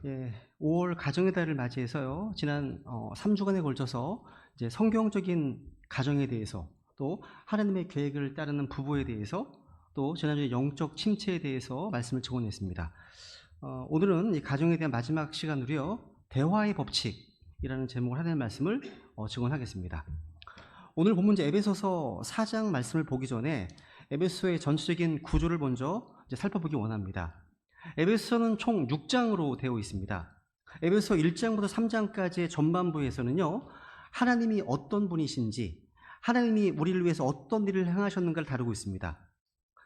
예, 5월 가정의 달을 맞이해서요. 지난 3주간에 걸쳐서 이제 성경적인 가정에 대해서, 또 하나님의 계획을 따르는 부부에 대해서, 또 지난주에 영적 침체에 대해서 말씀을 증언했습니다. 오늘은 이 가정에 대한 마지막 시간으로요. 대화의 법칙이라는 제목을 하나님의 말씀을 증언하겠습니다. 오늘 본문제 에베소서 4장 말씀을 보기 전에 에베소의 전체적인 구조를 먼저 이제 살펴보기 원합니다. 에베소는 총 6장으로 되어 있습니다. 에베소 1장부터 3장까지의 전반부에서는요, 하나님이 어떤 분이신지, 하나님이 우리를 위해서 어떤 일을 행하셨는가를 다루고 있습니다.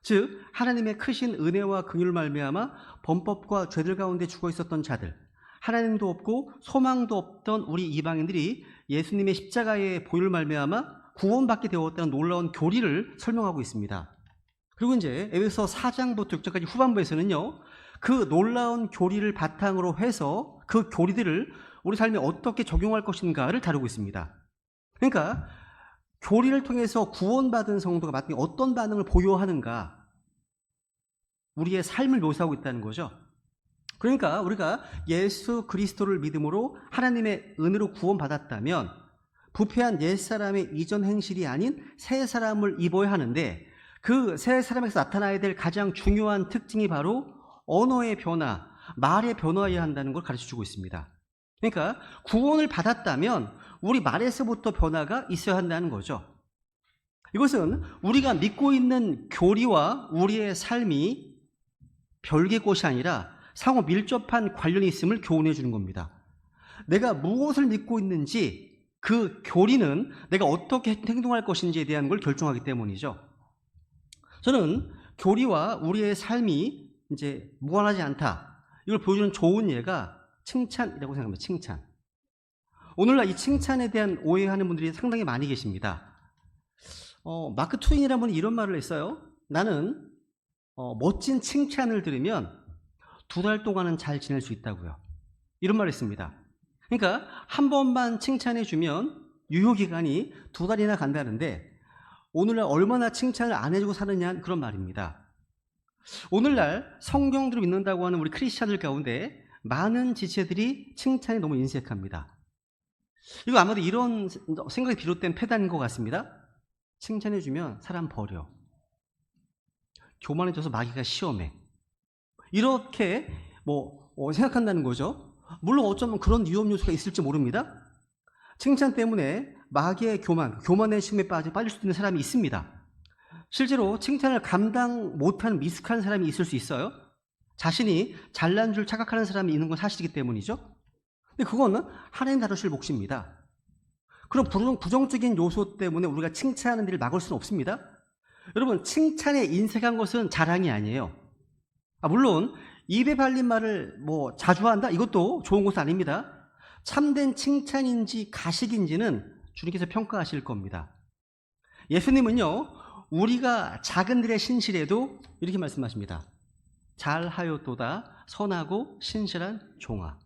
즉, 하나님의 크신 은혜와 긍휼을 말미암아 범법과 죄들 가운데 죽어 있었던 자들, 하나님도 없고 소망도 없던 우리 이방인들이 예수님의 십자가의 보혈을 말미암아 구원받게 되었다는 놀라운 교리를 설명하고 있습니다. 그리고 이제 에베소 4장부터 6장까지 후반부에서는요, 그 놀라운 교리를 바탕으로 해서 그 교리들을 우리 삶에 어떻게 적용할 것인가를 다루고 있습니다. 그러니까 교리를 통해서 구원받은 성도가 마땅히 어떤 반응을 보여하는가, 우리의 삶을 묘사하고 있다는 거죠. 그러니까 우리가 예수 그리스도를 믿음으로 하나님의 은혜로 구원받았다면 부패한 옛사람의 이전 행실이 아닌 새 사람을 입어야 하는데, 그 새 사람에서 나타나야 될 가장 중요한 특징이 바로 언어의 변화, 말의 변화여야 한다는 걸 가르쳐주고 있습니다. 그러니까 구원을 받았다면 우리 말에서부터 변화가 있어야 한다는 거죠. 이것은 우리가 믿고 있는 교리와 우리의 삶이 별개의 것이 아니라 상호 밀접한 관련이 있음을 교훈해 주는 겁니다. 내가 무엇을 믿고 있는지, 그 교리는 내가 어떻게 행동할 것인지에 대한 걸 결정하기 때문이죠. 저는 교리와 우리의 삶이 이제 무관하지 않다, 이걸 보여주는 좋은 예가 칭찬이라고 생각합니다. 칭찬. 오늘날 이 칭찬에 대한 오해하는 분들이 상당히 많이 계십니다. 마크 트웨인이라는 분이 이런 말을 했어요. 나는 멋진 칭찬을 들으면 2달 동안은 잘 지낼 수 있다고요. 이런 말을 했습니다. 그러니까 한 번만 칭찬해 주면 유효기간이 2달이나 간다는데, 오늘날 얼마나 칭찬을 안 해주고 사느냐, 그런 말입니다. 오늘날 성경들을 믿는다고 하는 우리 크리스찬들 가운데 많은 지체들이 칭찬에 너무 인색합니다. 이거 아마도 이런 생각이 비롯된 패단인 것 같습니다. 칭찬해주면 사람 버려, 교만해져서 마귀가 시험해, 이렇게 생각한다는 거죠. 물론 어쩌면 그런 위험 요소가 있을지 모릅니다. 칭찬 때문에 마귀의 교만의 시험에 빠질 수도 있는 사람이 있습니다. 실제로 칭찬을 감당 못하는 미숙한 사람이 있을 수 있어요. 자신이 잘난 줄 착각하는 사람이 있는 건 사실이기 때문이죠. 근데 그거는 하나님 다루실 몫입니다. 그럼 부정적인 요소 때문에 우리가 칭찬하는 일을 막을 수는 없습니다. 여러분, 칭찬에 인색한 것은 자랑이 아니에요. 물론 입에 발린 말을 자주 한다, 이것도 좋은 것은 아닙니다. 참된 칭찬인지 가식인지는 주님께서 평가하실 겁니다. 예수님은요, 우리가 작은 일에 신실해도 이렇게 말씀하십니다. 잘하였도다 선하고 신실한 종아.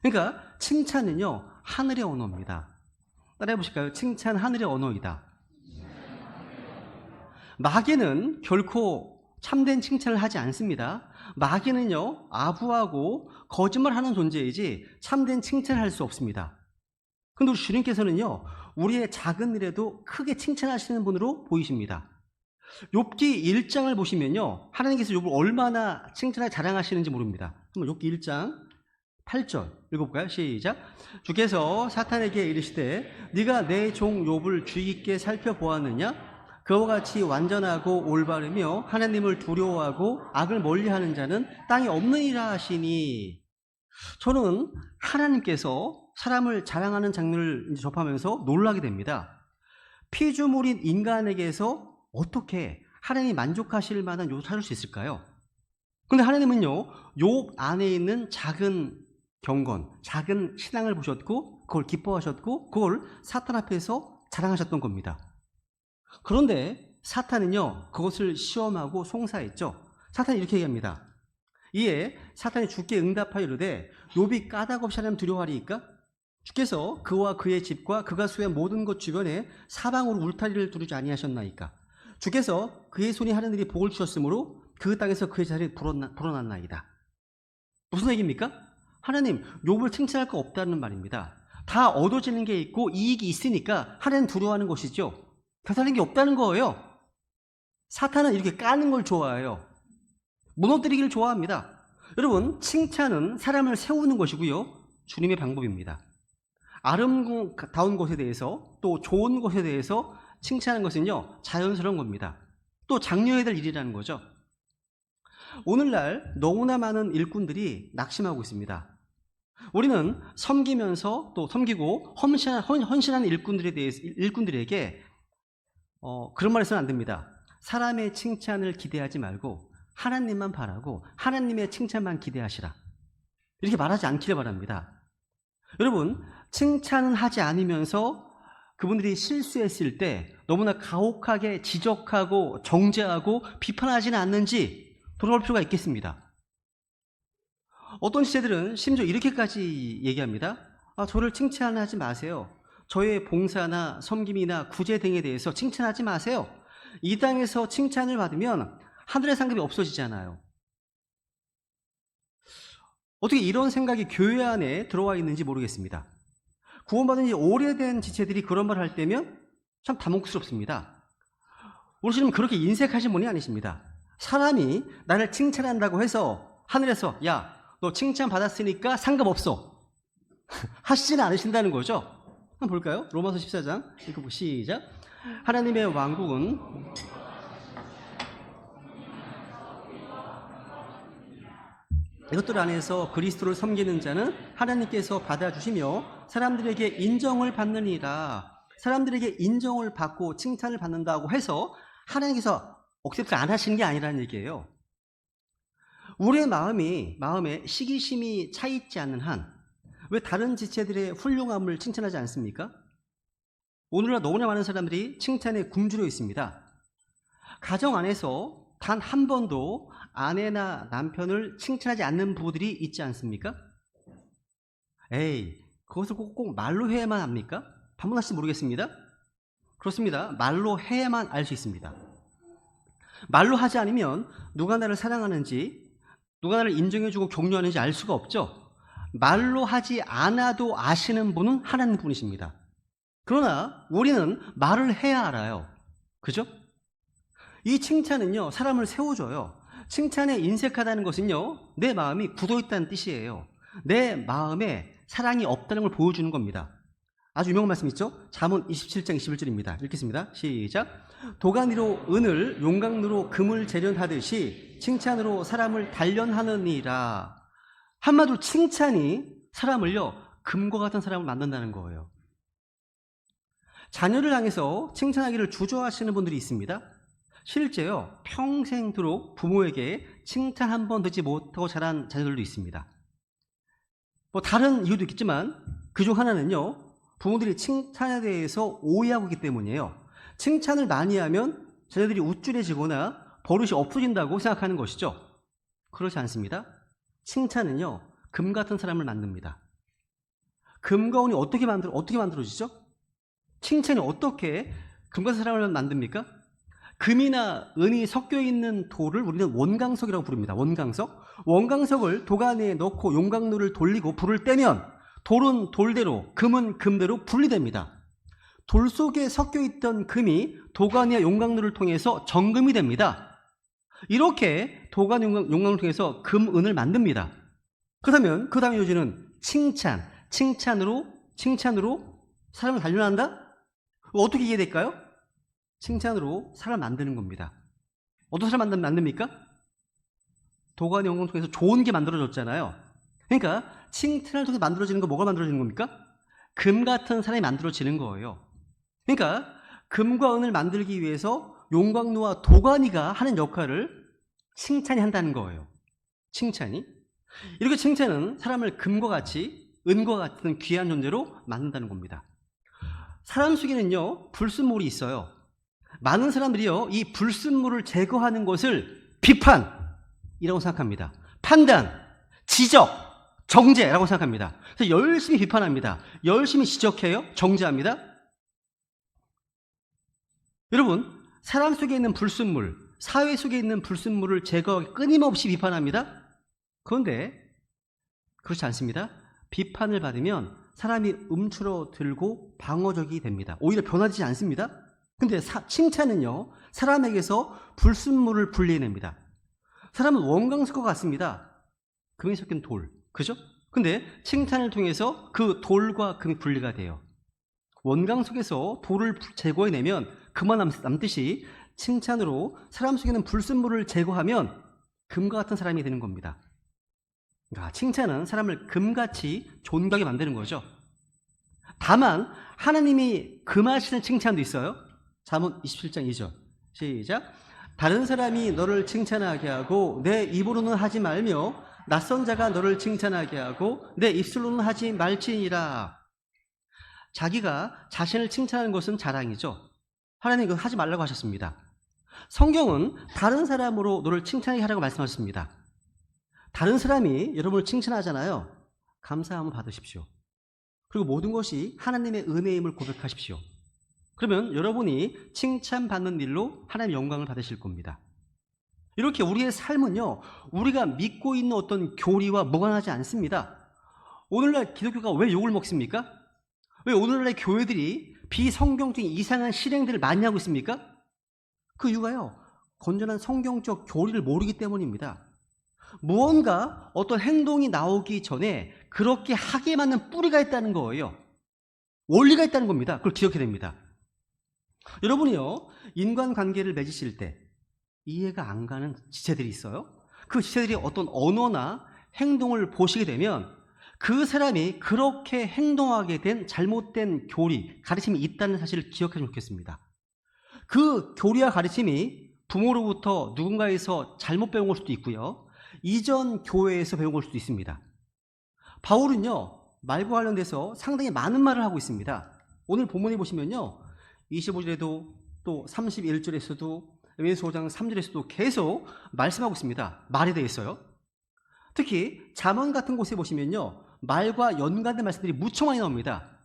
그러니까 칭찬은요, 하늘의 언어입니다. 따라해 보실까요? 칭찬 하늘의 언어이다. 마귀는 결코 참된 칭찬을 하지 않습니다. 마귀는요, 아부하고 거짓말하는 존재이지 참된 칭찬을 할 수 없습니다. 근데 우리 주님께서는요, 우리의 작은 일에도 크게 칭찬하시는 분으로 보이십니다. 욥기 1장을 보시면요, 하나님께서 욥을 얼마나 칭찬하게 자랑하시는지 모릅니다. 한번 욥기 1장 8절 읽어볼까요? 시작. 주께서 사탄에게 이르시되 네가 내 종 욥을 주의 깊게 살펴보았느냐? 그와 같이 완전하고 올바르며 하나님을 두려워하고 악을 멀리하는 자는 땅에 없느니라 하시니. 저는 하나님께서 사람을 자랑하는 장면을 접하면서 놀라게 됩니다. 피조물인 인간에게서 어떻게 하나님이 만족하실 만한 요소를 찾을 수 있을까요? 그런데 하나님은요, 욥 안에 있는 작은 경건, 작은 신앙을 보셨고 그걸 기뻐하셨고 그걸 사탄 앞에서 자랑하셨던 겁니다. 그런데 사탄은요, 그것을 시험하고 송사했죠. 사탄이 이렇게 얘기합니다. 이에 사탄이 주께 응답하여 이르되 욥이 까닭없이 하나님 두려워하리이까? 주께서 그와 그의 집과 그가 수의 모든 것 주변에 사방으로 울타리를 두르지 아니하셨나이까? 주께서 그의 손이 하는 일이 복을 주셨으므로 그 땅에서 그의 자리에 불어났나이다. 무슨 얘기입니까? 하나님, 욥을 칭찬할 거 없다는 말입니다. 다 얻어지는 게 있고 이익이 있으니까 하나님 두려워하는 것이죠. 다른 게 없다는 거예요. 사탄은 이렇게 까는 걸 좋아해요. 무너뜨리기를 좋아합니다. 여러분, 칭찬은 사람을 세우는 것이고요, 주님의 방법입니다. 아름다운 것에 대해서, 또 좋은 것에 대해서 칭찬하는 것은요, 자연스러운 겁니다. 또 장려해야 될 일이라는 거죠. 오늘날 너무나 많은 일꾼들이 낙심하고 있습니다. 우리는 섬기면서 또 섬기고 헌신하는 일꾼들에게 그런 말 해서는 안 됩니다. 사람의 칭찬을 기대하지 말고 하나님만 바라고 하나님의 칭찬만 기대하시라, 이렇게 말하지 않기를 바랍니다. 여러분, 칭찬은 하지 않으면서 그분들이 실수했을 때 너무나 가혹하게 지적하고 정죄하고 비판하지는 않는지 돌아볼 필요가 있겠습니다. 어떤 지체들은 심지어 이렇게까지 얘기합니다. 저를 칭찬하지 마세요. 저의 봉사나 섬김이나 구제 등에 대해서 칭찬하지 마세요. 이 땅에서 칭찬을 받으면 하늘의 상급이 없어지잖아요. 어떻게 이런 생각이 교회 안에 들어와 있는지 모르겠습니다. 구원받은 지 오래된 지체들이 그런 말을 할 때면 참 당혹스럽습니다. 우리 주님은 그렇게 인색하신 분이 아니십니다. 사람이 나를 칭찬한다고 해서 하늘에서 야, 너 칭찬 받았으니까 상관없어 하시지는 않으신다는 거죠. 한번 볼까요? 로마서 14장 읽어보고 시작. 하나님의 왕국은 이것들 안에서 그리스도를 섬기는 자는 하나님께서 받아주시며 사람들에게 인정을 받느니라. 사람들에게 인정을 받고 칭찬을 받는다고 해서 하나님께서 억셉트 안 하시는 게 아니라는 얘기예요. 우리의 마음에 시기심이 차 있지 않는 한 왜 다른 지체들의 훌륭함을 칭찬하지 않습니까? 오늘날 너무나 많은 사람들이 칭찬에 굶주려 있습니다. 가정 안에서 단 한 번도 아내나 남편을 칭찬하지 않는 부부들이 있지 않습니까? 에이, 그것을 꼭 말로 해야만 합니까? 반문하실지 모르겠습니다. 그렇습니다. 말로 해야만 알 수 있습니다. 말로 하지 않으면 누가 나를 사랑하는지, 누가 나를 인정해주고 격려하는지 알 수가 없죠. 말로 하지 않아도 아시는 분은 하나님 분이십니다. 그러나 우리는 말을 해야 알아요. 그죠? 이 칭찬은요, 사람을 세워줘요. 칭찬에 인색하다는 것은요, 내 마음이 굳어있다는 뜻이에요. 내 마음에 사랑이 없다는 걸 보여주는 겁니다. 아주 유명한 말씀 있죠? 잠언 27장 21절입니다. 읽겠습니다. 시작. 도가니로 은을, 용광로로 금을 재련하듯이 칭찬으로 사람을 단련하느니라. 한마디로 칭찬이 사람을요, 금과 같은 사람을 만든다는 거예요. 자녀를 향해서 칭찬하기를 주저하시는 분들이 있습니다. 실제요, 평생도록 부모에게 칭찬 한 번 듣지 못하고 자란 자녀들도 있습니다. 다른 이유도 있겠지만 그중 하나는요, 부모들이 칭찬에 대해서 오해하고 있기 때문이에요. 칭찬을 많이 하면 자녀들이 우쭐해지거나 버릇이 없어진다고 생각하는 것이죠. 그렇지 않습니다. 칭찬은요, 금 같은 사람을 만듭니다. 금과 은이 어떻게 만들어지죠? 칭찬이 어떻게 금 같은 사람을 만듭니까? 금이나 은이 섞여 있는 돌을 우리는 원광석이라고 부릅니다. 원광석을 도가니에 넣고 용광로를 돌리고 불을 떼면 돌은 돌대로, 금은 금대로 분리됩니다. 돌 속에 섞여 있던 금이 도가니와 용광로를 통해서 정금이 됩니다. 이렇게 도가니 용광로를 통해서 금, 은을 만듭니다. 그렇다면 그 다음에 요지는 칭찬으로 사람을 단련한다? 어떻게 이해될까요? 칭찬으로 사람을 만드는 겁니다. 어떤 사람 만듭니까? 도가니 용광로 통해서 좋은 게 만들어졌잖아요. 그러니까 칭찬을 통해서 만들어지는 거 뭐가 만들어지는 겁니까? 금 같은 사람이 만들어지는 거예요. 그러니까 금과 은을 만들기 위해서 용광로와 도가니가 하는 역할을 칭찬이 한다는 거예요. 칭찬이. 이렇게 칭찬은 사람을 금과 같이, 은과 같은 귀한 존재로 만든다는 겁니다. 사람 속에는요, 불순물이 있어요. 많은 사람들이요, 이 불순물을 제거하는 것을 비판이라고 생각합니다. 판단, 지적, 정죄라고 생각합니다. 그래서 열심히 비판합니다. 열심히 지적해요. 정죄합니다. 여러분, 사람 속에 있는 불순물, 사회 속에 있는 불순물을 제거하기 끊임없이 비판합니다. 그런데 그렇지 않습니다. 비판을 받으면 사람이 움츠러들고 방어적이 됩니다. 오히려 변하지 않습니다. 근데 칭찬은요, 사람에게서 불순물을 분리해냅니다. 사람은 원광석과 같습니다. 금이 섞인 돌, 그죠? 근데 칭찬을 통해서 그 돌과 금이 분리가 돼요. 원광석에서 돌을 제거해내면 금만 남듯이 칭찬으로 사람 속에는 불순물을 제거하면 금과 같은 사람이 되는 겁니다. 그러니까 칭찬은 사람을 금같이 존귀하게 만드는 거죠. 다만 하나님이 금하시는 칭찬도 있어요. 잠언 27장 2절 시작. 다른 사람이 너를 칭찬하게 하고 내 입으로는 하지 말며 낯선 자가 너를 칭찬하게 하고 내 입술로는 하지 말지니라. 자기가 자신을 칭찬하는 것은 자랑이죠. 하나님 그거 하지 말라고 하셨습니다. 성경은 다른 사람으로 너를 칭찬하게 하라고 말씀하셨습니다. 다른 사람이 여러분을 칭찬하잖아요. 감사함을 받으십시오. 그리고 모든 것이 하나님의 은혜임을 고백하십시오. 그러면 여러분이 칭찬받는 일로 하나님의 영광을 받으실 겁니다. 이렇게 우리의 삶은요, 우리가 믿고 있는 어떤 교리와 무관하지 않습니다. 오늘날 기독교가 왜 욕을 먹습니까? 왜 오늘날 교회들이 비성경적인 이상한 실행들을 많이 하고 있습니까? 그 이유가요, 건전한 성경적 교리를 모르기 때문입니다. 무언가 어떤 행동이 나오기 전에 그렇게 하게 만든 뿌리가 있다는 거예요. 원리가 있다는 겁니다. 그걸 기억해야 됩니다. 여러분이요, 인간관계를 맺으실 때 이해가 안 가는 지체들이 있어요. 그 지체들이 어떤 언어나 행동을 보시게 되면 그 사람이 그렇게 행동하게 된 잘못된 교리, 가르침이 있다는 사실을 기억하시면 좋겠습니다. 그 교리와 가르침이 부모로부터 누군가에서 잘못 배운 걸 수도 있고요, 이전 교회에서 배운 걸 수도 있습니다. 바울은요, 말과 관련돼서 상당히 많은 말을 하고 있습니다. 오늘 본문에 보시면요, 25절에도 또 31절에서도 에베소 5장 3절에서도 계속 말씀하고 있습니다. 말에 대해서요. 특히 잠언 같은 곳에 보시면요, 말과 연관된 말씀들이 무척 많이 나옵니다.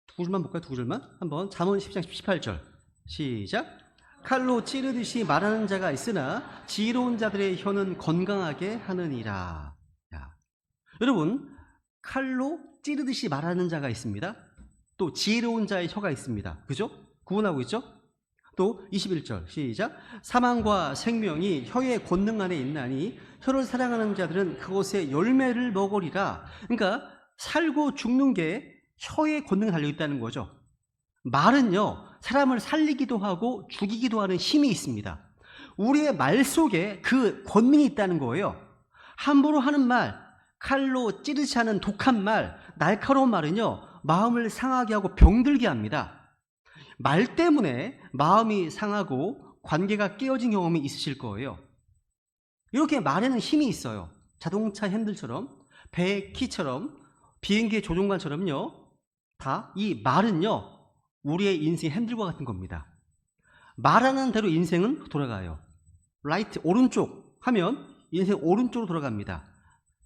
두 줄만 볼까요? 두 줄만? 한번 잠언 10장 18절 시작. 칼로 찌르듯이 말하는 자가 있으나 지혜로운 자들의 혀는 건강하게 하느니라. 야. 여러분, 칼로 찌르듯이 말하는 자가 있습니다. 또 지혜로운 자의 혀가 있습니다. 그죠? 구분하고 있죠? 또 21절 시작. 사망과 생명이 혀의 권능 안에 있나니 혀를 사랑하는 자들은 그것의 열매를 먹으리라. 그러니까 살고 죽는 게 혀의 권능에 달려있다는 거죠. 말은요, 사람을 살리기도 하고 죽이기도 하는 힘이 있습니다. 우리의 말 속에 그 권능이 있다는 거예요. 함부로 하는 말, 칼로 찌르지 않은 독한 말, 날카로운 말은요, 마음을 상하게 하고 병들게 합니다. 말 때문에 마음이 상하고 관계가 깨어진 경험이 있으실 거예요. 이렇게 말에는 힘이 있어요. 자동차 핸들처럼, 배의 키처럼, 비행기의 조종관처럼요, 다 이 말은요, 우리의 인생의 핸들과 같은 겁니다. 말하는 대로 인생은 돌아가요. 라이트, 오른쪽 하면 인생 오른쪽으로 돌아갑니다.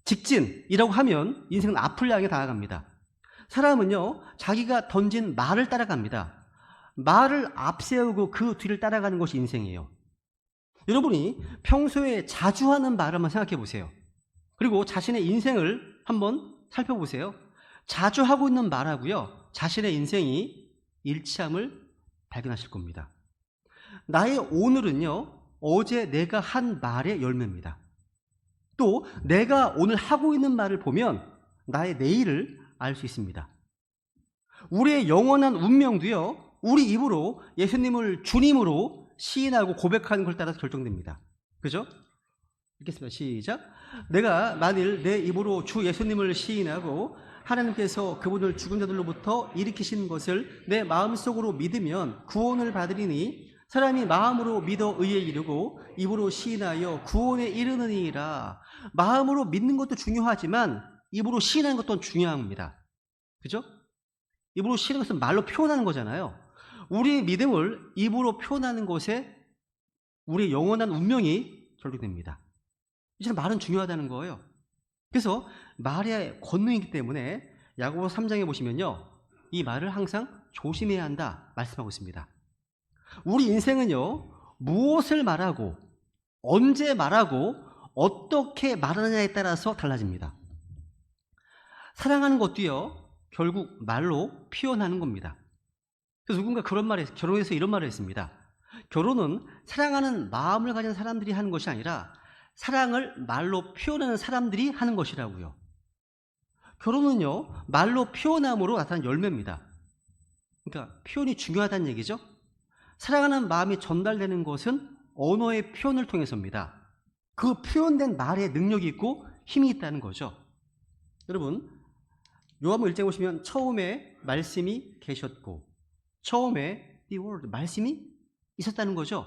직진이라고 하면 인생은 앞을 향해 나아갑니다. 사람은요, 자기가 던진 말을 따라갑니다. 말을 앞세우고 그 뒤를 따라가는 것이 인생이에요. 여러분이 평소에 자주 하는 말을 한번 생각해 보세요. 그리고 자신의 인생을 한번 살펴보세요. 자주 하고 있는 말하고요, 자신의 인생이 일치함을 발견하실 겁니다. 나의 오늘은요, 어제 내가 한 말의 열매입니다. 또 내가 오늘 하고 있는 말을 보면 나의 내일을 알 수 있습니다. 우리의 영원한 운명도요, 우리 입으로 예수님을 주님으로 시인하고 고백하는 걸 따라서 결정됩니다. 그죠? 읽겠습니다. 시작. 내가 만일 내 입으로 주 예수님을 시인하고 하나님께서 그분을 죽은 자들로부터 일으키신 것을 내 마음속으로 믿으면 구원을 받으리니 사람이 마음으로 믿어 의에 이르고 입으로 시인하여 구원에 이르느니라. 마음으로 믿는 것도 중요하지만 입으로 시인하는 것도 중요합니다. 그죠? 입으로 시인하는 것은 말로 표현하는 거잖아요. 우리의 믿음을 입으로 표현하는 것에 우리의 영원한 운명이 결정됩니다. 이제 말은 중요하다는 거예요. 그래서 말의 권능이기 때문에 야고보 3장에 보시면요, 이 말을 항상 조심해야 한다 말씀하고 있습니다. 우리 인생은요, 무엇을 말하고 언제 말하고 어떻게 말하느냐에 따라서 달라집니다. 사랑하는 것도요, 결국 말로 표현하는 겁니다. 그래서 누군가 결혼해서 이런 말을 했습니다. 결혼은 사랑하는 마음을 가진 사람들이 하는 것이 아니라 사랑을 말로 표현하는 사람들이 하는 것이라고요. 결혼은요, 말로 표현함으로 나타난 열매입니다. 그러니까 표현이 중요하다는 얘기죠. 사랑하는 마음이 전달되는 것은 언어의 표현을 통해서입니다. 그 표현된 말에 능력이 있고 힘이 있다는 거죠. 여러분, 요한복음 1장에 보시면 처음에 말씀이 계셨고, 처음에 the word, 말씀이 있었다는 거죠.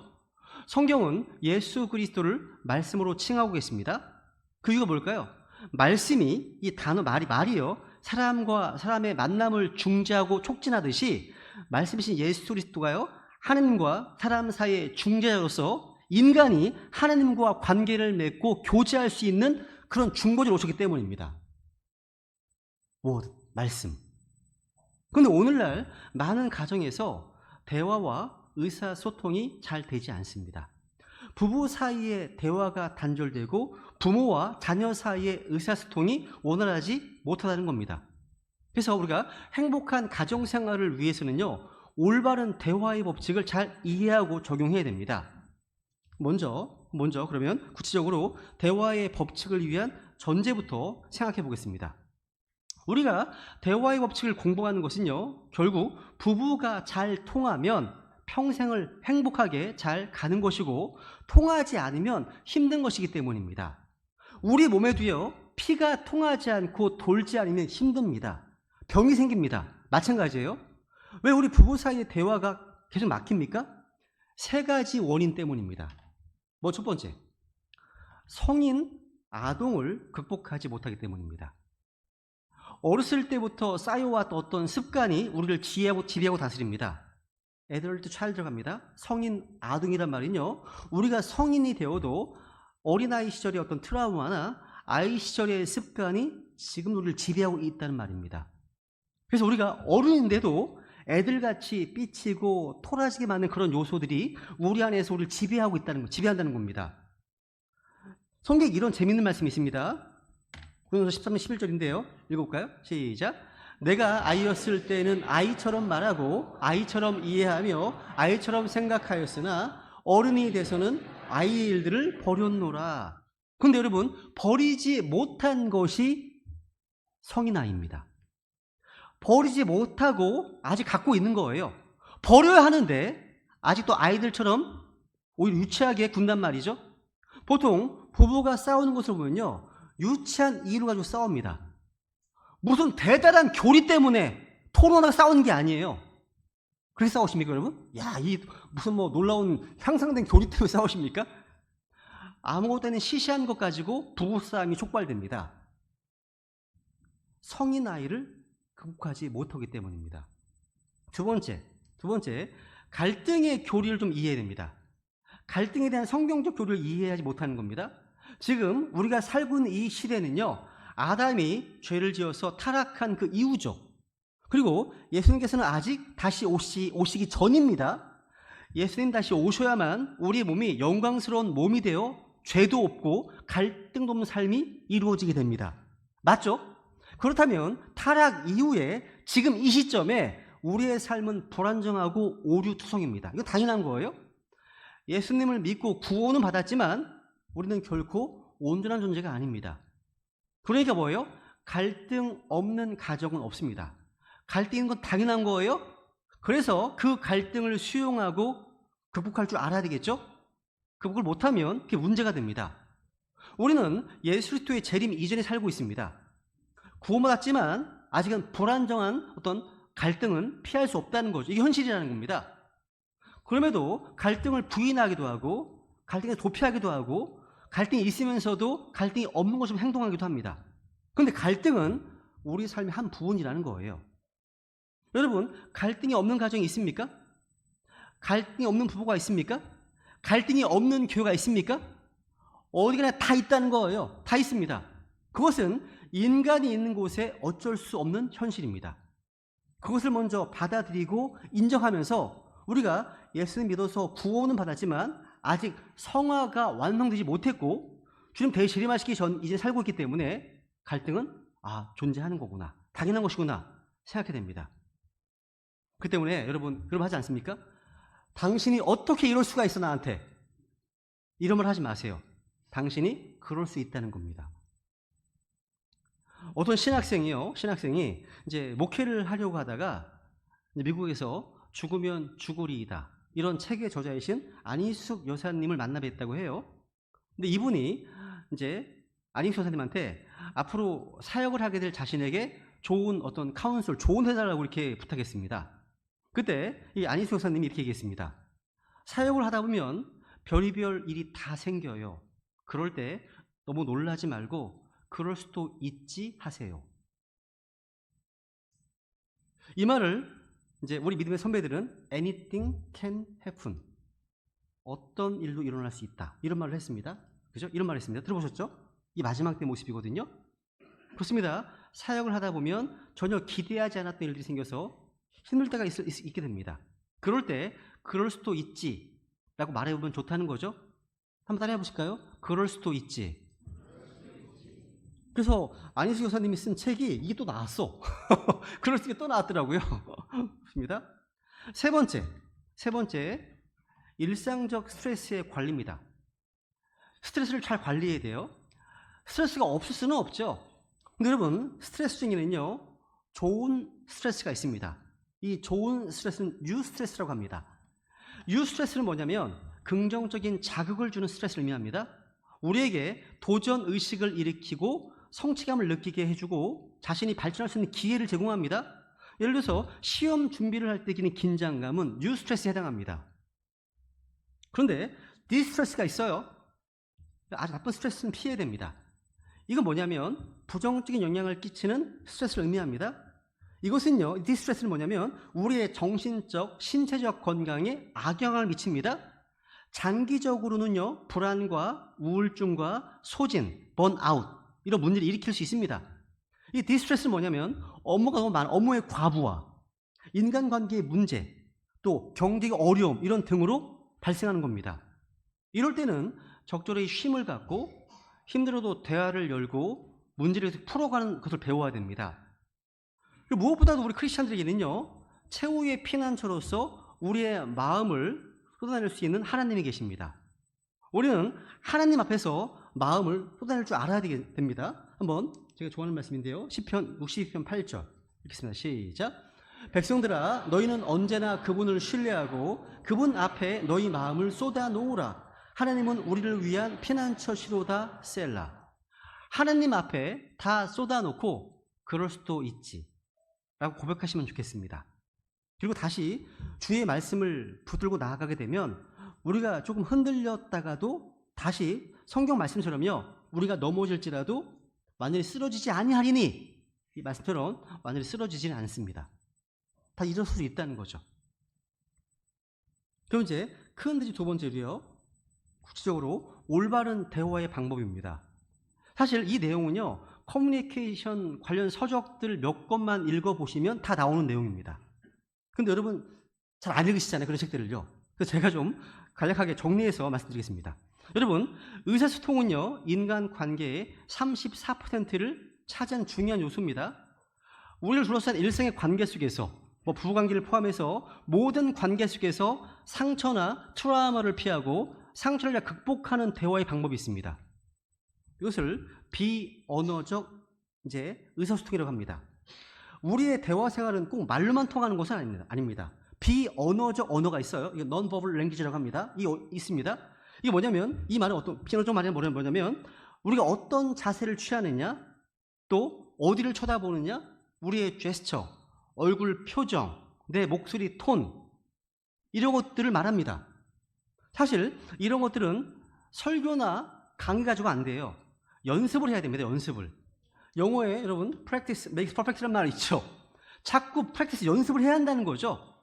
성경은 예수 그리스도를 말씀으로 칭하고 계십니다. 그 이유가 뭘까요? 말씀이, 이 단어 말이요, 사람과 사람의 만남을 중재하고 촉진하듯이 말씀이신 예수 그리스도가요, 하나님과 사람 사이의 중재자로서 인간이 하나님과 관계를 맺고 교제할 수 있는 그런 중보자로 오셨기 때문입니다. word, 말씀. 그런데 오늘날 많은 가정에서 대화와 의사소통이 잘 되지 않습니다. 부부 사이의 대화가 단절되고 부모와 자녀 사이의 의사소통이 원활하지 못하다는 겁니다. 그래서 우리가 행복한 가정생활을 위해서는요, 올바른 대화의 법칙을 잘 이해하고 적용해야 됩니다. 먼저 그러면 구체적으로 대화의 법칙을 위한 전제부터 생각해 보겠습니다. 우리가 대화의 법칙을 공부하는 것은요, 결국 부부가 잘 통하면 평생을 행복하게 잘 가는 것이고, 통하지 않으면 힘든 것이기 때문입니다. 우리 몸에도요, 피가 통하지 않고 돌지 않으면 힘듭니다. 병이 생깁니다. 마찬가지예요. 왜 우리 부부 사이의 대화가 계속 막힙니까? 세 가지 원인 때문입니다. 첫 번째, 성인 아동을 극복하지 못하기 때문입니다. 어렸을 때부터 쌓여왔던 어떤 습관이 우리를 지배하고 다스립니다. 애들도 child로 갑니다. 성인 아동이란 말은요, 우리가 성인이 되어도 어린아이 시절의 어떤 트라우마나 아이 시절의 습관이 지금 우리를 지배하고 있다는 말입니다. 그래서 우리가 어른인데도 애들같이 삐치고 토라지게 만든 그런 요소들이 우리 안에서 우리를 지배한다는 겁니다. 성경에 이런 재밌는 말씀이 있습니다. 고린도서 13장 11절인데요. 읽어볼까요? 시작. 내가 아이였을 때는 아이처럼 말하고 아이처럼 이해하며 아이처럼 생각하였으나 어른이 돼서는 아이의 일들을 버렸노라. 그런데 여러분, 버리지 못한 것이 성인아이입니다. 버리지 못하고 아직 갖고 있는 거예요. 버려야 하는데 아직도 아이들처럼 오히려 유치하게 군단 말이죠. 보통 부부가 싸우는 것을 보면요, 유치한 이유를 가지고 싸웁니다. 무슨 대단한 교리 때문에 토론하고 싸우는 게 아니에요. 그렇게 싸우십니까, 여러분? 무슨 놀라운 향상된 교리 때문에 싸우십니까? 아무것도 아닌 시시한 것 가지고 부부싸움이 촉발됩니다. 성인 아이를 극복하지 못하기 때문입니다. 두 번째, 갈등의 교리를 좀 이해해야 됩니다. 갈등에 대한 성경적 교리를 이해하지 못하는 겁니다. 지금 우리가 살고 있는 이 시대는요, 아담이 죄를 지어서 타락한 그 이후죠. 그리고 예수님께서는 아직 다시 오시기 전입니다. 예수님 다시 오셔야만 우리의 몸이 영광스러운 몸이 되어 죄도 없고 갈등도 없는 삶이 이루어지게 됩니다. 맞죠? 그렇다면 타락 이후에 지금 이 시점에 우리의 삶은 불안정하고 오류투성입니다. 이거 당연한 거예요. 예수님을 믿고 구원은 받았지만 우리는 결코 온전한 존재가 아닙니다. 그러니까 뭐예요? 갈등 없는 가정은 없습니다. 갈등 있는 건 당연한 거예요. 그래서 그 갈등을 수용하고 극복할 줄 알아야 되겠죠? 극복을 못하면 그게 문제가 됩니다. 우리는 예수 그리스도의 재림 이전에 살고 있습니다. 구원받았지만 아직은 불안정한 어떤 갈등은 피할 수 없다는 거죠. 이게 현실이라는 겁니다. 그럼에도 갈등을 부인하기도 하고 갈등에 도피하기도 하고 갈등이 있으면서도 갈등이 없는 것처럼 행동하기도 합니다. 그런데 갈등은 우리 삶의 한 부분이라는 거예요. 여러분, 갈등이 없는 가정이 있습니까? 갈등이 없는 부부가 있습니까? 갈등이 없는 교회가 있습니까? 어디가나 다 있다는 거예요. 다 있습니다. 그것은 인간이 있는 곳에 어쩔 수 없는 현실입니다. 그것을 먼저 받아들이고 인정하면서 우리가 예수님 믿어서 구원은 받았지만 아직 성화가 완성되지 못했고 주님 대재림하시기 전 이제 살고 있기 때문에 갈등은 존재하는 거구나, 당연한 것이구나 생각하게 됩니다. 그 때문에 여러분 그럼 하지 않습니까? 당신이 어떻게 이럴 수가 있어 나한테, 이런 말 하지 마세요. 당신이 그럴 수 있다는 겁니다. 어떤 신학생이 이제 목회를 하려고 하다가 미국에서 죽으면 죽으리이다 이런 책의 저자이신 안희숙 여사님을 만나 뵀다고 해요. 근데 이분이 이제 안희숙 여사님한테 앞으로 사역을 하게 될 자신에게 좋은 어떤 카운슬, 조언 해달라고 이렇게 부탁했습니다. 그때 이 안희숙 여사님이 이렇게 얘기했습니다. 사역을 하다 보면 별의별 일이 다 생겨요. 그럴 때 너무 놀라지 말고 그럴 수도 있지 하세요. 이 말을 이제 우리 믿음의 선배들은 anything can happen, 어떤 일도 일어날 수 있다, 이런 말을 했습니다. 그죠? 이런 말을 했습니다. 들어보셨죠? 이 마지막 때 모습이거든요. 그렇습니다. 사역을 하다 보면 전혀 기대하지 않았던 일들이 생겨서 힘들 때가 있게 됩니다. 그럴 때 그럴 수도 있지 라고 말해보면 좋다는 거죠. 한번 따라해 보실까요? 그럴 수도 있지. 그래서 안희숙 여사님이 쓴 책이 이게 또 나왔어. 그럴 수 있게 또 나왔더라고요. 그렇습니다. 세 번째, 일상적 스트레스의 관리입니다. 스트레스를 잘 관리해야 돼요. 스트레스가 없을 수는 없죠. 근데 여러분, 스트레스 중에는요, 좋은 스트레스가 있습니다. 이 좋은 스트레스는 유스트레스라고 합니다. 유스트레스는 뭐냐면 긍정적인 자극을 주는 스트레스를 의미합니다. 우리에게 도전 의식을 일으키고 성취감을 느끼게 해주고 자신이 발전할 수 있는 기회를 제공합니다. 예를 들어서 시험 준비를 할 때 끼는 긴장감은 유스트레스에 해당합니다. 그런데 디스트레스가 있어요. 아주 나쁜 스트레스는 피해야 됩니다. 이건 뭐냐면 부정적인 영향을 끼치는 스트레스를 의미합니다. 이것은요, 디스트레스는 뭐냐면 우리의 정신적, 신체적 건강에 악영향을 미칩니다. 장기적으로는요, 불안과 우울증과 소진, 번아웃 이런 문제를 일으킬 수 있습니다. 이 디스트레스는 뭐냐면 업무가 너무 많은 업무의 과부하, 인간관계의 문제, 또 경제의 어려움 이런 등으로 발생하는 겁니다. 이럴 때는 적절히 쉼을 갖고 힘들어도 대화를 열고 문제를 풀어가는 것을 배워야 됩니다. 무엇보다도 우리 크리스찬들에게는요, 최후의 피난처로서 우리의 마음을 쏟아낼 수 있는 하나님이 계십니다. 우리는 하나님 앞에서 마음을 쏟아낼 줄 알아야 됩니다. 한번 제가 좋아하는 말씀인데요, 시편 62편 8절 읽겠습니다. 시작. 백성들아, 너희는 언제나 그분을 신뢰하고 그분 앞에 너희 마음을 쏟아 놓으라. 하나님은 우리를 위한 피난처시로다. 셀라. 하나님 앞에 다 쏟아 놓고 그럴 수도 있지 라고 고백하시면 좋겠습니다. 그리고 다시 주의 말씀을 붙들고 나아가게 되면 우리가 조금 흔들렸다가도 다시 성경 말씀처럼요, 우리가 넘어질지라도 완전히 쓰러지지 아니하리니, 이 말씀처럼 완전히 쓰러지지는 않습니다. 다 일어설 수 있다는 거죠. 그럼 이제 큰 돼지 두 번째로요, 구체적으로 올바른 대화의 방법입니다. 사실 이 내용은요, 커뮤니케이션 관련 서적들 몇 권만 읽어보시면 다 나오는 내용입니다. 근데 여러분 잘 안 읽으시잖아요, 그런 책들을요. 그래서 제가 좀 간략하게 정리해서 말씀드리겠습니다. 여러분, 의사소통은요, 인간관계의 34%를 차지하는 중요한 요소입니다. 우리를 둘러싼 일생의 관계 속에서, 부부관계를 포함해서 모든 관계 속에서 상처나 트라우마를 피하고 상처를 극복하는 대화의 방법이 있습니다. 이것을 비언어적 의사소통이라고 합니다. 우리의 대화 생활은 꼭 말로만 통하는 것은 아닙니다. 비언어적 언어가 있어요. 이거 non-verbal language라고 합니다. 이거 있습니다. 이게 뭐냐면, 이 말은 비언어적 말이 뭐냐면 우리가 어떤 자세를 취하느냐, 또 어디를 쳐다보느냐, 우리의 제스처, 얼굴 표정, 내 목소리 톤, 이런 것들을 말합니다. 사실 이런 것들은 설교나 강의 가지고 안 돼요. 연습을 해야 됩니다. 연습을. 영어에 여러분 practice makes perfect라는 말 있죠. 자꾸 practice 연습을 해야 한다는 거죠.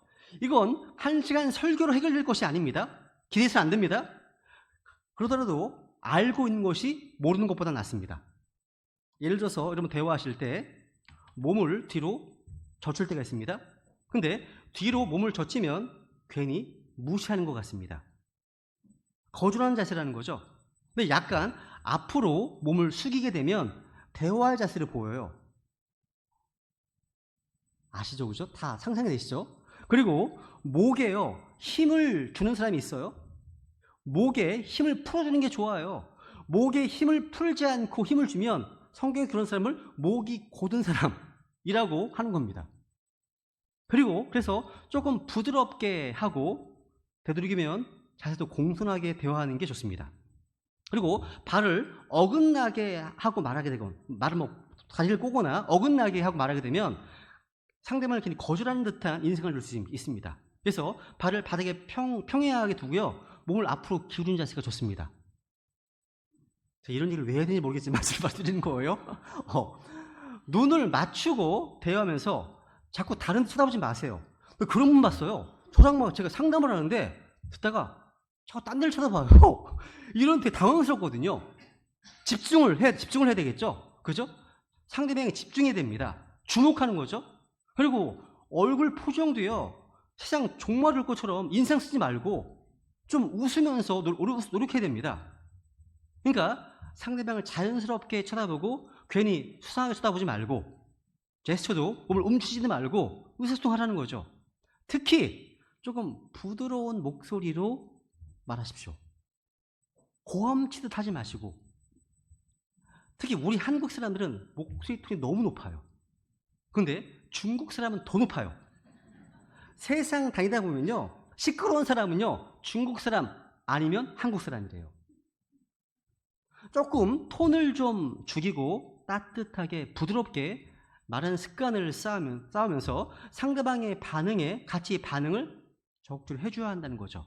이건 1시간 설교로 해결될 것이 아닙니다. 기대해서는 안 됩니다. 그러더라도 알고 있는 것이 모르는 것보다 낫습니다. 예를 들어서 여러분 대화하실 때 몸을 뒤로 젖힐 때가 있습니다. 근데 뒤로 몸을 젖히면 괜히 무시하는 것 같습니다. 거절하는 자세라는 거죠. 근데 약간 앞으로 몸을 숙이게 되면 대화의 자세를 보여요. 아시죠? 그죠? 다 상상이 되시죠? 그리고 목에요, 힘을 주는 사람이 있어요. 목에 힘을 풀어주는 게 좋아요. 목에 힘을 풀지 않고 힘을 주면 성경에 그런 사람을 목이 곧은 사람이라고 하는 겁니다. 그리고 그래서 조금 부드럽게 하고 되도록이면 자세도 공손하게 대화하는 게 좋습니다. 그리고 발을 어긋나게 하고 말하게 되건, 말을 다리를 꼬거나 어긋나게 하고 말하게 되면 상대방을 괜히 거절하는 듯한 인상을 줄 수 있습니다. 그래서 발을 바닥에 평행하게 두고요, 몸을 앞으로 기울인 자세가 좋습니다. 이런 얘기를 왜 해야 되는지 모르겠지만 말씀드리는 거예요. 눈을 맞추고 대화하면서 자꾸 다른 데 쳐다보지 마세요. 그런 분 봤어요. 저랑 막 제가 상담을 하는데 듣다가 자꾸 딴 데를 쳐다봐요. 이런 데 당황스럽거든요. 집중을 해야 되겠죠. 그죠? 상대방에 집중해야 됩니다. 주목하는 거죠. 그리고 얼굴 표정도요, 세상 종말을 것처럼 인상 쓰지 말고 좀 웃으면서 노력해야 됩니다. 그러니까 상대방을 자연스럽게 쳐다보고 괜히 수상하게 쳐다보지 말고, 제스처도 몸을 움츠리지 말고 의사소통하라는 거죠. 특히 조금 부드러운 목소리로 말하십시오. 고함치듯 하지 마시고. 특히 우리 한국 사람들은 목소리 톤이 너무 높아요. 근데 중국 사람은 더 높아요. 세상 다니다 보면요, 시끄러운 사람은요 중국 사람 아니면 한국 사람이래요. 조금 톤을 좀 죽이고 따뜻하게 부드럽게 말하는 습관을 쌓으면서 상대방의 반응에 같이 반응을 적극적으로 해줘야 한다는 거죠.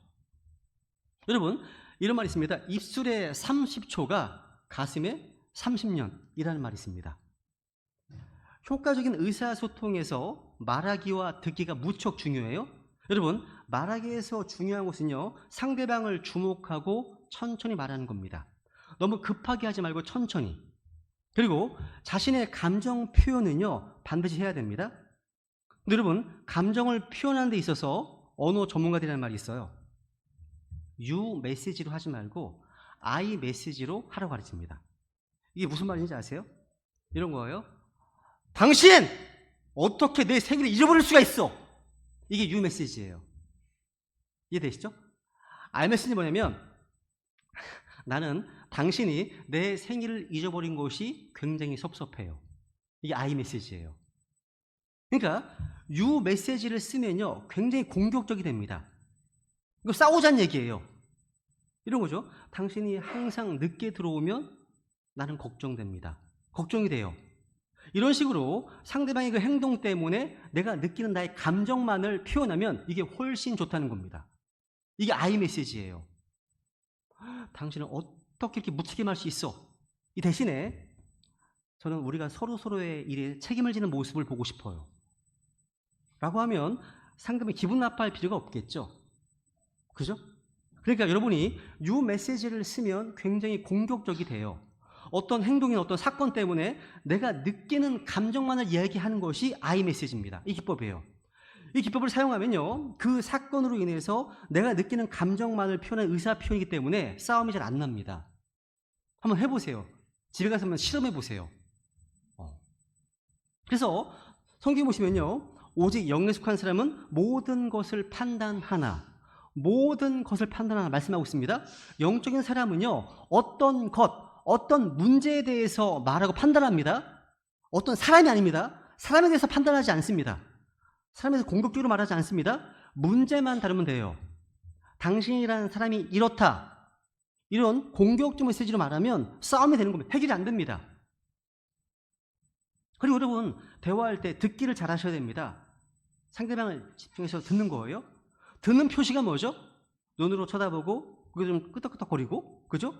여러분, 이런 말이 있습니다. 입술에 30초가 가슴에 30년이라는 말이 있습니다. 효과적인 의사소통에서 말하기와 듣기가 무척 중요해요. 여러분, 말하기에서 중요한 것은요, 상대방을 주목하고 천천히 말하는 겁니다. 너무 급하게 하지 말고 천천히. 그리고 자신의 감정 표현은요, 반드시 해야 됩니다. 근데 여러분, 감정을 표현하는 데 있어서 언어 전문가들이라는 말이 있어요. You 메시지로 하지 말고 I 메시지로 하라고 가르칩니다. 이게 무슨 말인지 아세요? 이런 거예요. 당신! 어떻게 내 생일을 잊어버릴 수가 있어? 이게 You 메시지예요. 이해되시죠? I 메시지는 뭐냐면, 나는 당신이 내 생일을 잊어버린 것이 굉장히 섭섭해요. 이게 I 메시지예요. 그러니까 You 메시지를 쓰면요, 굉장히 공격적이 됩니다. 이거 싸우자는 얘기예요. 이런 거죠. 당신이 항상 늦게 들어오면 나는 걱정됩니다. 걱정이 돼요. 이런 식으로 상대방의 그 행동 때문에 내가 느끼는 나의 감정만을 표현하면 이게 훨씬 좋다는 겁니다. 이게 I 메시지예요. 당신은 어떻게 이렇게 무책임할 수 있어? 이 대신에 저는 우리가 서로의 일에 책임을 지는 모습을 보고 싶어요. 라고 하면 상대방이 기분 나빠할 필요가 없겠죠. 그죠? 그러니까 여러분이 유 메시지를 쓰면 굉장히 공격적이 돼요. 어떤 행동이나 어떤 사건 때문에 내가 느끼는 감정만을 이야기하는 것이 I 메시지입니다. 이 기법이에요. 이 기법을 사용하면요, 그 사건으로 인해서 내가 느끼는 감정만을 표현한 의사 표현이기 때문에 싸움이 잘 안 납니다. 한번 해보세요. 집에 가서 한번 실험해보세요. 그래서 성경 보시면요, 오직 영에 속한 사람은 모든 것을 판단하나, 모든 것을 판단하나 말씀하고 있습니다. 영적인 사람은요, 어떤 것, 어떤 문제에 대해서 말하고 판단합니다. 어떤 사람이 아닙니다. 사람에 대해서 판단하지 않습니다. 사람에 대해서 공격적으로 말하지 않습니다. 문제만 다루면 돼요. 당신이라는 사람이 이렇다, 이런 공격적 메시지로 말하면 싸움이 되는 겁니다. 해결이 안 됩니다. 그리고 여러분, 대화할 때 듣기를 잘 하셔야 됩니다. 상대방을 집중해서 듣는 거예요. 듣는 표시가 뭐죠? 눈으로 쳐다보고 그게 좀 끄덕끄덕거리고, 그죠?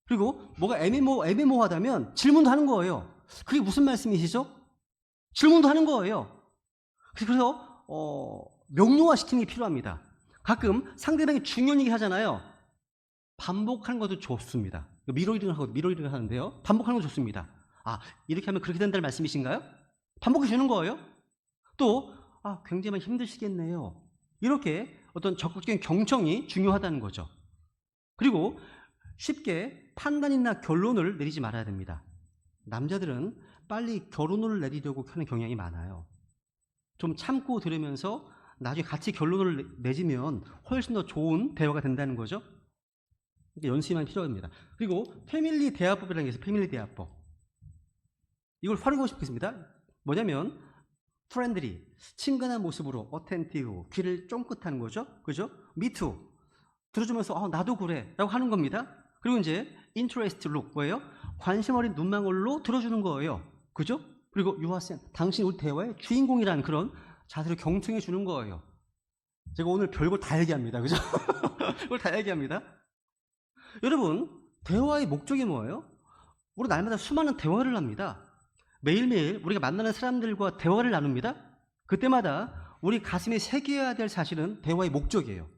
그리고 뭐가 애매모호하다면 질문도 하는 거예요. 그게 무슨 말씀이시죠? 질문도 하는 거예요. 그래서 명료화시키는 게 필요합니다. 가끔 상대방이 중요한 얘기 하잖아요. 반복하는 것도 좋습니다. 미러링을 하는데요, 반복하는 것도 좋습니다. 아, 이렇게 하면 그렇게 된다는 말씀이신가요? 반복해 주는 거예요. 또 굉장히 힘드시겠네요. 이렇게 어떤 적극적인 경청이 중요하다는 거죠. 그리고 쉽게 판단이나 결론을 내리지 말아야 됩니다. 남자들은 빨리 결론을 내리려고 하는 경향이 많아요. 좀 참고 들으면서 나중에 같이 결론을 내지면 훨씬 더 좋은 대화가 된다는 거죠. 연습만 필요합니다. 그리고 패밀리 대화법이라는 게 있어요. 패밀리 대화법. 이걸 활용하고 싶겠습니다. 뭐냐면 프렌들리, 친근한 모습으로 어텐티브, 귀를 쫑긋하는 거죠. 그죠? 미투, 들어주면서 나도 그래 라고 하는 겁니다. 그리고 이제 인트레스트 룩, 뭐예요? 관심 어린 눈망울로 들어주는 거예요. 그죠? 그리고 유아쌤, 당신 우리 대화의 주인공이라는 그런 자세로 경청해 주는 거예요. 제가 오늘 별걸 다 얘기합니다. 그죠? 그걸 다 얘기합니다. 여러분, 대화의 목적이 뭐예요? 우리 날마다 수많은 대화를 합니다. 매일매일 우리가 만나는 사람들과 대화를 나눕니다. 그때마다 우리 가슴에 새겨야 될 사실은 대화의 목적이에요.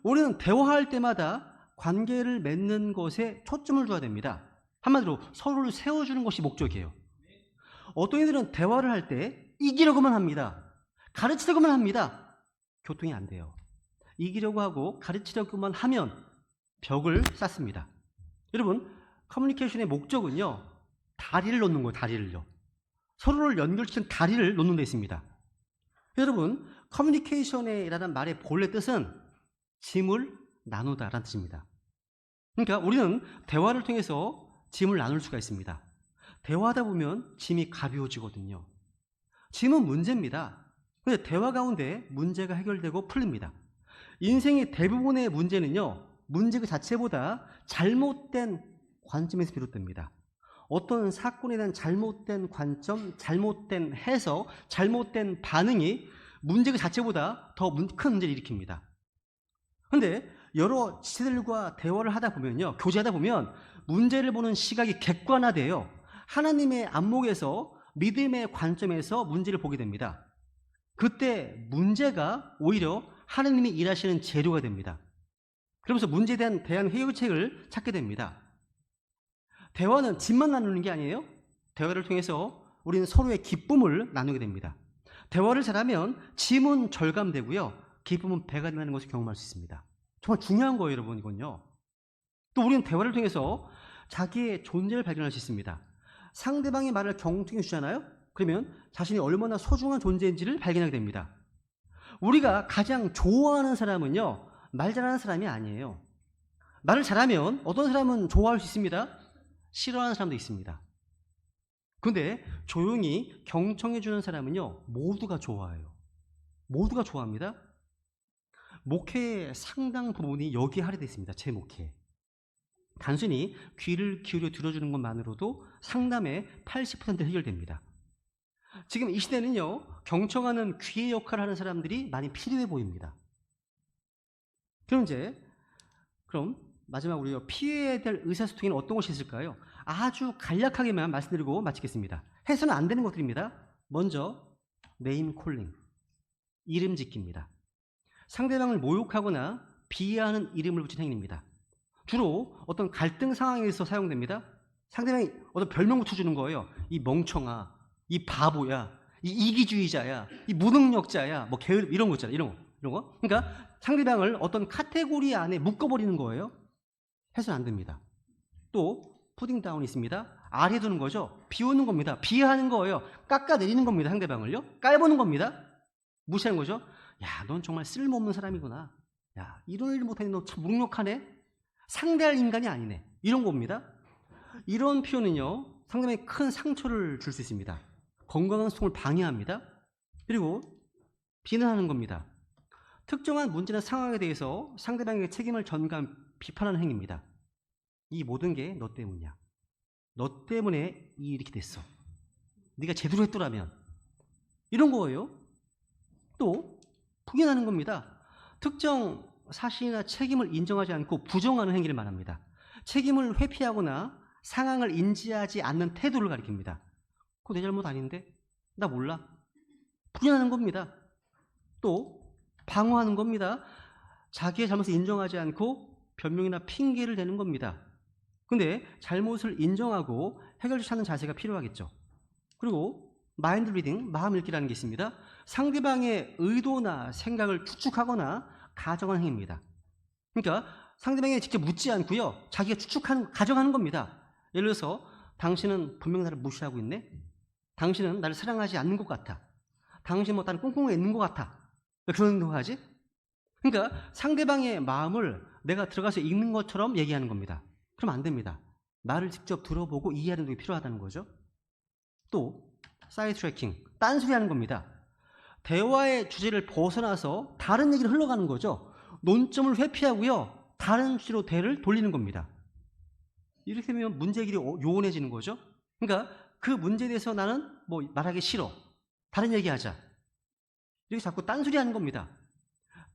우리는 대화할 때마다 관계를 맺는 것에 초점을 둬야 됩니다. 한마디로 서로를 세워주는 것이 목적이에요. 어떤 이들은 대화를 할 때 이기려고만 합니다. 가르치려고만 합니다. 교통이 안 돼요. 이기려고 하고 가르치려고만 하면 벽을 쌓습니다. 여러분, 커뮤니케이션의 목적은요, 다리를 놓는 거예요. 다리를요. 서로를 연결시키는 다리를 놓는 데 있습니다. 여러분, 커뮤니케이션이라는 말의 본래 뜻은 짐을 나누다라는 뜻입니다. 그러니까 우리는 대화를 통해서 짐을 나눌 수가 있습니다. 대화하다 보면 짐이 가벼워지거든요. 짐은 문제입니다. 그런데 대화 가운데 문제가 해결되고 풀립니다. 인생의 대부분의 문제는요, 문제 그 자체보다 잘못된 관점에서 비롯됩니다. 어떤 사건에 대한 잘못된 관점, 잘못된 해석, 잘못된 반응이 문제 그 자체보다 더 큰 문제를 일으킵니다. 그런데 여러 지체들과 대화를 하다 보면요, 교제하다 보면 문제를 보는 시각이 객관화돼요. 하나님의 안목에서, 믿음의 관점에서 문제를 보게 됩니다. 그때 문제가 오히려 하나님이 일하시는 재료가 됩니다. 그러면서 문제에 대한 해결책을 찾게 됩니다. 대화는 짐만 나누는 게 아니에요. 대화를 통해서 우리는 서로의 기쁨을 나누게 됩니다. 대화를 잘하면 짐은 절감되고요, 기쁨은 배가 된다는 것을 경험할 수 있습니다. 정말 중요한 거예요, 여러분. 이건요. 또 우리는 대화를 통해서 자기의 존재를 발견할 수 있습니다. 상대방의 말을 경청해 주잖아요. 그러면 자신이 얼마나 소중한 존재인지를 발견하게 됩니다. 우리가 가장 좋아하는 사람은요, 말 잘하는 사람이 아니에요. 말을 잘하면 어떤 사람은 좋아할 수 있습니다. 싫어하는 사람도 있습니다. 그런데 조용히 경청해 주는 사람은요, 모두가 좋아해요. 모두가 좋아합니다. 목회의 상당 부분이 여기에 할애되어 있습니다. 제 목회. 단순히 귀를 기울여 들어주는 것만으로도 상담의 80% 해결됩니다. 지금 이 시대는요, 경청하는 귀의 역할을 하는 사람들이 많이 필요해 보입니다. 그럼 마지막으로 우리가 피해야 될 의사소통에는 어떤 것이 있을까요? 아주 간략하게만 말씀드리고 마치겠습니다. 해서는 안 되는 것들입니다. 먼저 네임 콜링, 이름 짓기입니다. 상대방을 모욕하거나 비하하는 이름을 붙이는 행위입니다. 주로 어떤 갈등 상황에서 사용됩니다. 상대방이 어떤 별명 붙여주는 거예요. 이 멍청아, 이 바보야, 이 이기주의자야, 이 무능력자야, 뭐 게으름, 이런 거 있잖아요. 이런 거. 그러니까 상대방을 어떤 카테고리 안에 묶어버리는 거예요. 해서는 안 됩니다. 또 푸딩 다운이 있습니다. 아래 두는 거죠. 비우는 겁니다. 비하하는 거예요. 깎아내리는 겁니다. 상대방을요. 깔보는 겁니다. 무시하는 거죠. 야, 넌 정말 쓸모없는 사람이구나. 야, 이런 일 못하니 너 참 무능력하네. 상대할 인간이 아니네. 이런 겁니다. 이런 표현은요, 상대방에 큰 상처를 줄 수 있습니다. 건강한 소통을 방해합니다. 그리고 비난하는 겁니다. 특정한 문제나 상황에 대해서 상대방에게 책임을 전가한 비판하는 행위입니다. 이 모든 게 너 때문이야. 너 때문에 이렇게 됐어. 네가 제대로 했더라면. 이런 거예요. 또 부인하는 겁니다. 특정 사실이나 책임을 인정하지 않고 부정하는 행위를 말합니다. 책임을 회피하거나 상황을 인지하지 않는 태도를 가리킵니다. 그거 내 잘못 아닌데? 나 몰라. 부인하는 겁니다. 또 방어하는 겁니다. 자기의 잘못을 인정하지 않고 변명이나 핑계를 대는 겁니다. 근데 잘못을 인정하고 해결을 찾는 자세가 필요하겠죠. 그리고 마인드 리딩, 마음 읽기라는 게 있습니다. 상대방의 의도나 생각을 추측하거나 가정하는 행위입니다. 그러니까 상대방에게 직접 묻지 않고요, 자기가 가정하는 겁니다. 예를 들어서 당신은 분명 나를 무시하고 있네. 당신은 나를 사랑하지 않는 것 같아. 당신 뭐 다른 꽁꽁에 있는 것 같아. 왜 그런 행동하지? 그러니까 상대방의 마음을 내가 들어가서 읽는 것처럼 얘기하는 겁니다. 그럼 안 됩니다. 말을 직접 들어보고 이해하는 게 필요하다는 거죠. 또 사이드 트래킹, 딴소리 하는 겁니다. 대화의 주제를 벗어나서 다른 얘기를 흘러가는 거죠. 논점을 회피하고요, 다른 주제로 대를 돌리는 겁니다. 이렇게 되면 문제 해결이 요원해지는 거죠. 그러니까 그 문제에 대해서 나는 뭐 말하기 싫어, 다른 얘기하자, 이렇게 자꾸 딴소리 하는 겁니다.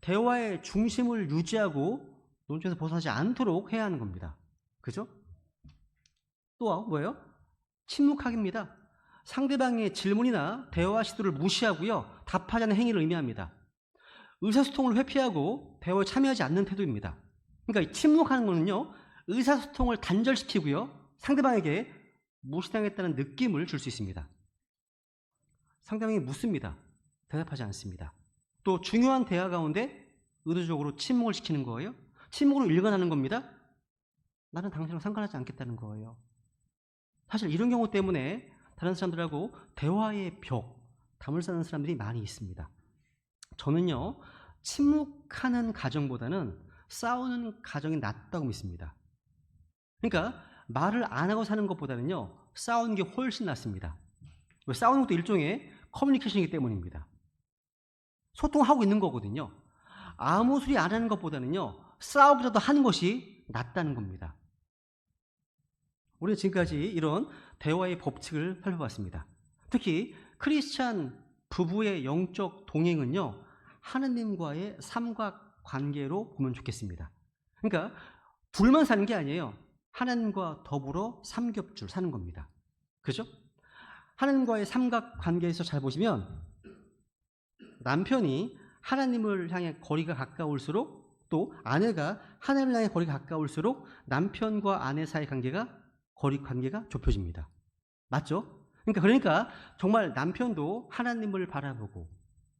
대화의 중심을 유지하고 논점에서 벗어나지 않도록 해야 하는 겁니다. 그죠? 또 뭐예요? 침묵하기입니다. 상대방의 질문이나 대화 시도를 무시하고요, 답하지 않는 행위를 의미합니다. 의사소통을 회피하고 대화에 참여하지 않는 태도입니다. 그러니까 침묵하는 거는요, 의사소통을 단절시키고요, 상대방에게 무시당했다는 느낌을 줄 수 있습니다. 상대방이 묻습니다. 대답하지 않습니다. 또 중요한 대화 가운데 의도적으로 침묵을 시키는 거예요. 침묵으로 일관하는 겁니다. 나는 당신과 상관하지 않겠다는 거예요. 사실 이런 경우 때문에 다른 사람들하고 대화의 벽, 담을 쌓는 사람들이 많이 있습니다. 저는요, 침묵하는 가정보다는 싸우는 가정이 낫다고 믿습니다. 그러니까 말을 안 하고 사는 것보다는요, 싸우는 게 훨씬 낫습니다. 싸우는 것도 일종의 커뮤니케이션이기 때문입니다. 소통하고 있는 거거든요. 아무 소리 안 하는 것보다는요, 싸우기라도 하는 것이 낫다는 겁니다. 우리는 지금까지 이런 대화의 법칙을 살펴봤습니다. 특히 크리스찬 부부의 영적 동행은요, 하느님과의 삼각관계로 보면 좋겠습니다. 그러니까 둘만 사는 게 아니에요. 하나님과 더불어 삼겹줄 사는 겁니다. 그죠? 하나님과의 삼각관계에서 잘 보시면 남편이 하나님을 향해 거리가 가까울수록, 또 아내가 하나님을 향해 거리가 가까울수록 남편과 아내 사이 관계가 좁혀집니다. 맞죠? 그러니까 정말 남편도 하나님을 바라보고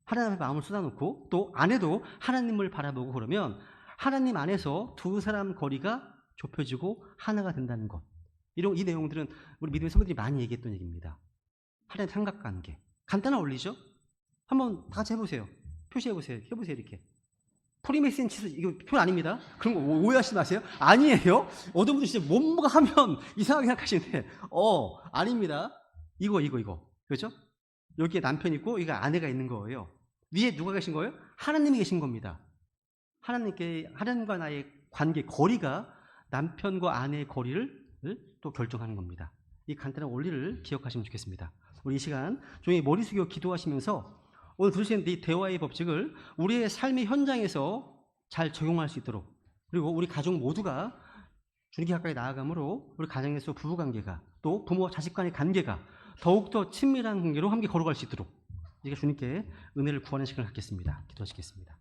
하나님의 마음을 쏟아놓고, 또 아내도 하나님을 바라보고, 그러면 하나님 안에서 두 사람 거리가 좁혀지고 하나가 된다는 것. 이 내용들은 우리 믿음의 선배들이 많이 얘기했던 얘기입니다. 하나님 삼각관계. 간단한 원리죠? 한번 다 같이 해보세요. 표시해보세요. 해보세요. 이렇게. 프리메이슨 치수, 이거 표현 아닙니다. 그런 거 오해하시지 마세요. 아니에요. 어떤 분들 진짜 뭔가 하면 이상하게 생각하시는데, 아닙니다. 이거. 그렇죠? 여기에 남편이 있고, 여기가 아내가 있는 거예요. 위에 누가 계신 거예요? 하나님이 계신 겁니다. 하나님과 나의 관계, 거리가 남편과 아내의 거리를 또 결정하는 겁니다. 이 간단한 원리를 기억하시면 좋겠습니다. 우리 이 시간 종일 머리 숙여 기도하시면서 오늘 들으신 이 대화의 법칙을 우리의 삶의 현장에서 잘 적용할 수 있도록, 그리고 우리 가족 모두가 주님께 가까이 나아감으로 우리 가정에서 부부관계가, 또 부모와 자식 간의 관계가 더욱더 친밀한 관계로 함께 걸어갈 수 있도록, 우리가 주님께 은혜를 구하는 시간을 갖겠습니다. 기도하시겠습니다.